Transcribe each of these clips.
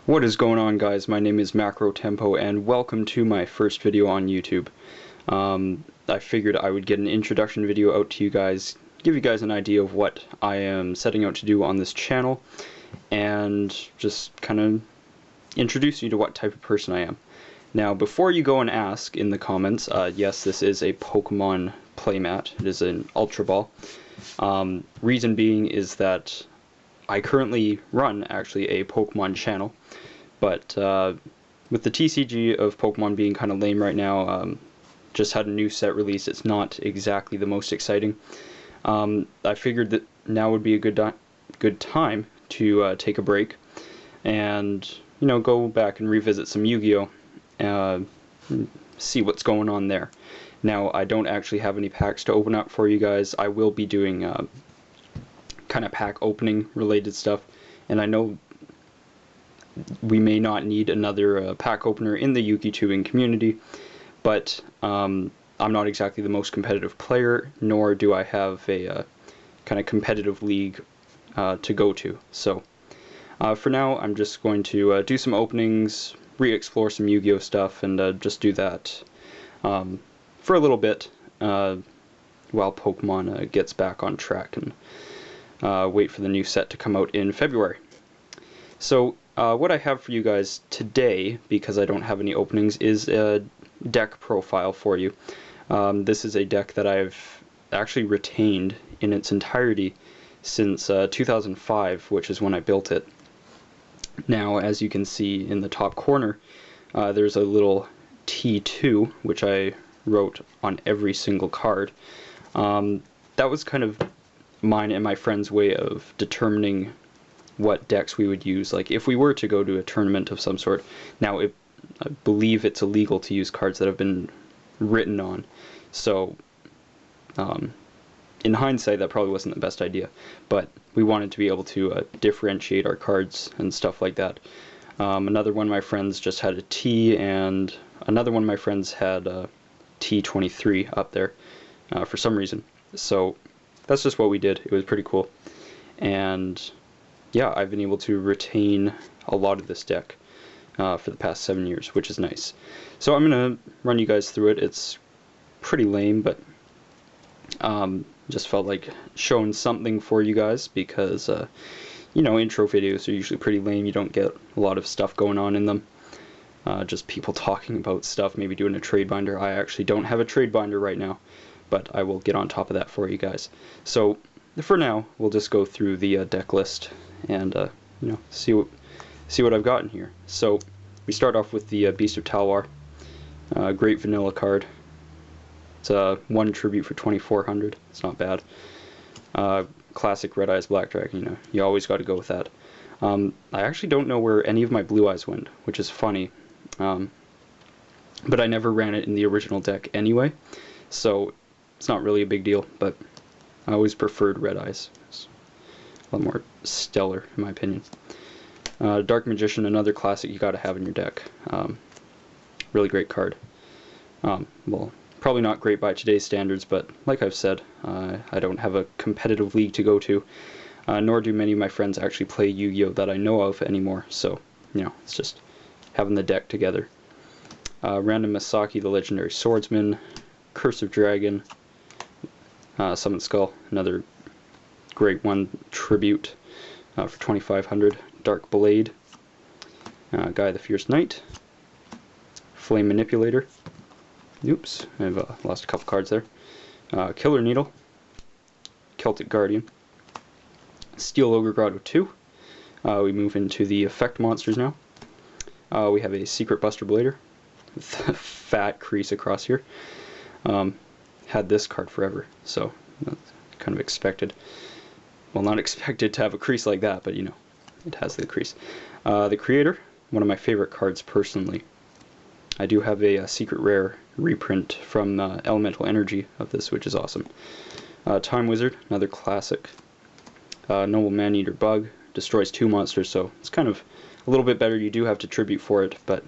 What is going on, guys? My name is MacroTempo and welcome to my first video on YouTube. I figured I would get an introduction video out to you guys, give you guys an idea of what I am setting out to do on this channel, and just kind of introduce you to what type of person I am. Now, before you go and ask in the comments, yes, this is a Pokemon playmat. It is an Ultra Ball. Reason being is that I currently run actually a Pokemon channel, but with the TCG of Pokemon being kind of lame right now, just had a new set release. It's not exactly the most exciting. I figured that now would be a good time to take a break and go back and revisit some Yu-Gi-Oh, see what's going on there. Now, I don't actually have any packs to open up for you guys. I will be doing kind of pack opening related stuff, and I know we may not need another pack opener in the Yu-Gi-Tubing community, but I'm not exactly the most competitive player, nor do I have a kind of competitive league to go to. So for now, I'm just going to do some openings, re-explore some Yu-Gi-Oh stuff, and just do that for a little bit while Pokemon gets back on track, and wait for the new set to come out in February. So what I have for you guys today, because I don't have any openings, is a deck profile for you. This is a deck that I've actually retained in its entirety since 2005, which is when I built it. Now, as you can see in the top corner, there's a little T2, which I wrote on every single card. That was kind of mine and my friend's way of determining what decks we would use, like if we were to go to a tournament of some sort. Now, I believe it's illegal to use cards that have been written on, so in hindsight that probably wasn't the best idea, but we wanted to be able to differentiate our cards and stuff like that. Another one of my friends just had a T, and another one of my friends had a T23 up there for some reason. So that's just what we did. It was pretty cool, and yeah, I've been able to retain a lot of this deck for the past 7 years, which is nice. So I'm gonna run you guys through it. It's pretty lame, but just felt like showing something for you guys, because intro videos are usually pretty lame. You don't get a lot of stuff going on in them. Just people talking about stuff, maybe doing a trade binder. I actually don't have a trade binder right now, but I will get on top of that for you guys. So for now, we'll just go through the deck list and see what I've got in here. So we start off with the Beast of Talwar, great vanilla card. It's one tribute for 2,400. It's not bad. Classic Red Eyes Black Dragon. You always got to go with that. I actually don't know where any of my Blue Eyes went, which is funny. But I never ran it in the original deck anyway, so it's not really a big deal, but I always preferred Red Eyes. It's a lot more stellar, in my opinion. Dark Magician, another classic you gotta have in your deck. Really great card. Well, probably not great by today's standards, but like I've said, I don't have a competitive league to go to, nor do many of my friends actually play Yu-Gi-Oh that I know of anymore, so, it's just having the deck together. Random Masaki, the Legendary Swordsman, Curse of Dragon, Summon Skull, another great one, tribute for 2,500. Dark Blade, Guy the Fierce Knight, Flame Manipulator. Oops, I've lost a couple cards there. Killer Needle, Celtic Guardian, Steel Ogre Grotto 2. We move into the effect monsters now. We have a Secret Buster Blader with a fat crease across here. Had this card forever, so that's kind of expected. Well, not expected to have a crease like that, but it has the crease. The Creator, one of my favorite cards personally. I do have a secret rare reprint from Elemental Energy of this, which is awesome. Time Wizard, another classic. Noble Maneater Bug, destroys 2 monsters, so it's kind of a little bit better. You do have to tribute for it, but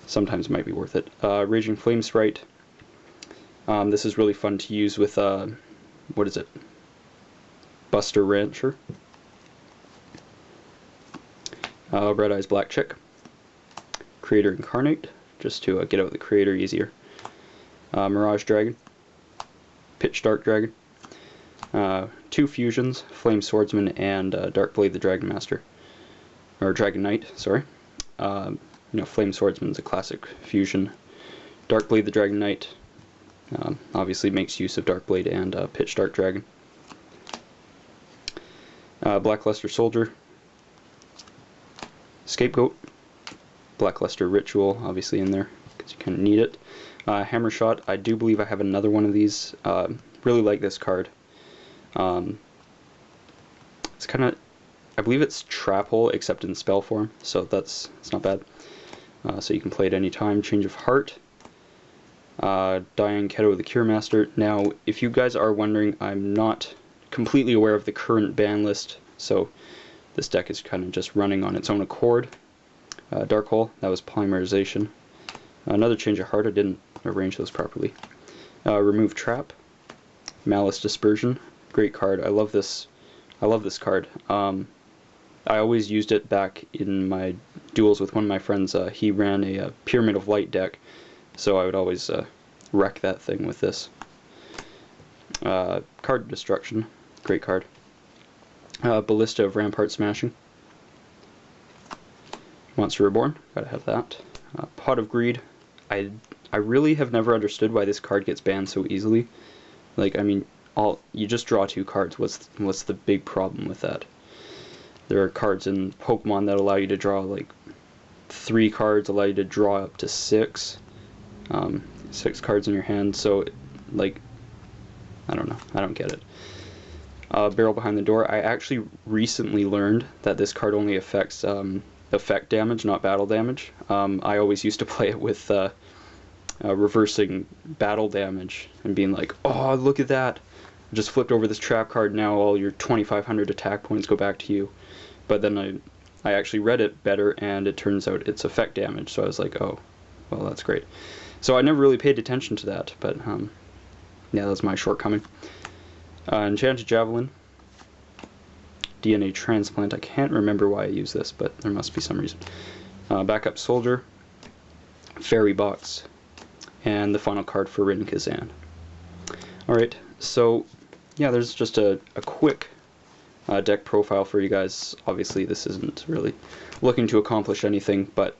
sometimes it might be worth it. Raging Flame Sprite. This is really fun to use with what is it? Buster Rancher. Red Eyes Black Chick, Creator Incarnate, just to get out the Creator easier, Mirage Dragon, Pitch Dark Dragon, 2 fusions, Flame Swordsman and Darkblade the Dragon Master, or Dragon Knight, sorry. Flame Swordsman's a classic fusion. Darkblade the Dragon Knight obviously makes use of Darkblade and Pitch Dark Dragon. Blackluster Soldier, Scapegoat, Blackluster Ritual, obviously in there because you kind of need it. Hammer Shot, I do believe I have another one of these. Really like this card. It's kind of, I believe it's Trap Hole except in spell form, so it's not bad. So you can play it any time. Change of Heart, Diane Keto the Cure Master. Now, if you guys are wondering, I'm not completely aware of the current ban list, so this deck is kind of just running on its own accord. Dark Hole, that was Polymerization. Another Change of Heart, I didn't arrange those properly. Remove Trap, Malice Dispersion, great card. I love this card. I always used it back in my duels with one of my friends. He ran a Pyramid of Light deck, so I would always wreck that thing with this. Card Destruction, great card. Ballista of Rampart Smashing. Monster Reborn, gotta have that. Pot of Greed. I really have never understood why this card gets banned so easily. Like, I mean, you just draw 2 cards. What's the big problem with that? There are cards in Pokemon that allow you to draw like 3 cards, allow you to draw up to 6. 6 cards in your hand, so like, I don't know, I don't get it. Barrel Behind the Door, I actually recently learned that this card only affects effect damage, not battle damage. I always used to play it with reversing battle damage and being like, oh, look at that, I just flipped over this trap card, now all your 2,500 attack points go back to you. But then I actually read it better, and it turns out it's effect damage, so I was like, oh, well, that's great. So I never really paid attention to that, but yeah, that's my shortcoming. Enchanted Javelin, DNA Transplant, I can't remember why I use this, but there must be some reason. Backup Soldier, Fairy Box, and the final card for Rin Kazan. Alright, so yeah, there's just a quick deck profile for you guys. Obviously this isn't really looking to accomplish anything, but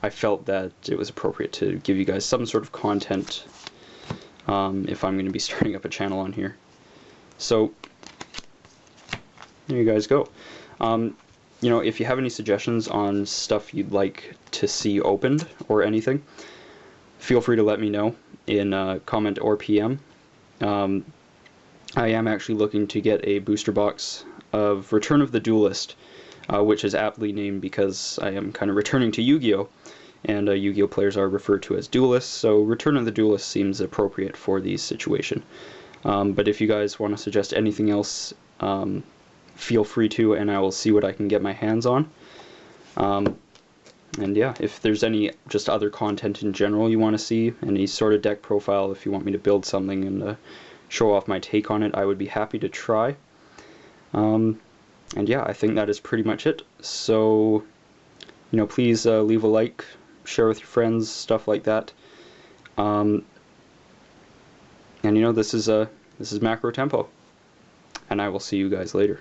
I felt that it was appropriate to give you guys some sort of content if I'm going to be starting up a channel on here. So there you guys go. If you have any suggestions on stuff you'd like to see opened or anything, feel free to let me know in comment or PM. I am actually looking to get a booster box of Return of the Duelist, which is aptly named because I am kind of returning to Yugioh, and Yu-Gi-Oh players are referred to as duelists, so Return of the Duelist seems appropriate for the situation. But if you guys want to suggest anything else, feel free to, and I will see what I can get my hands on. And yeah, if there's any just other content in general you want to see, any sort of deck profile, if you want me to build something and show off my take on it, I would be happy to try. And yeah, I think that is pretty much it. So, please leave a like, share with your friends, stuff like that. And this is MacroTempo, and I will see you guys later.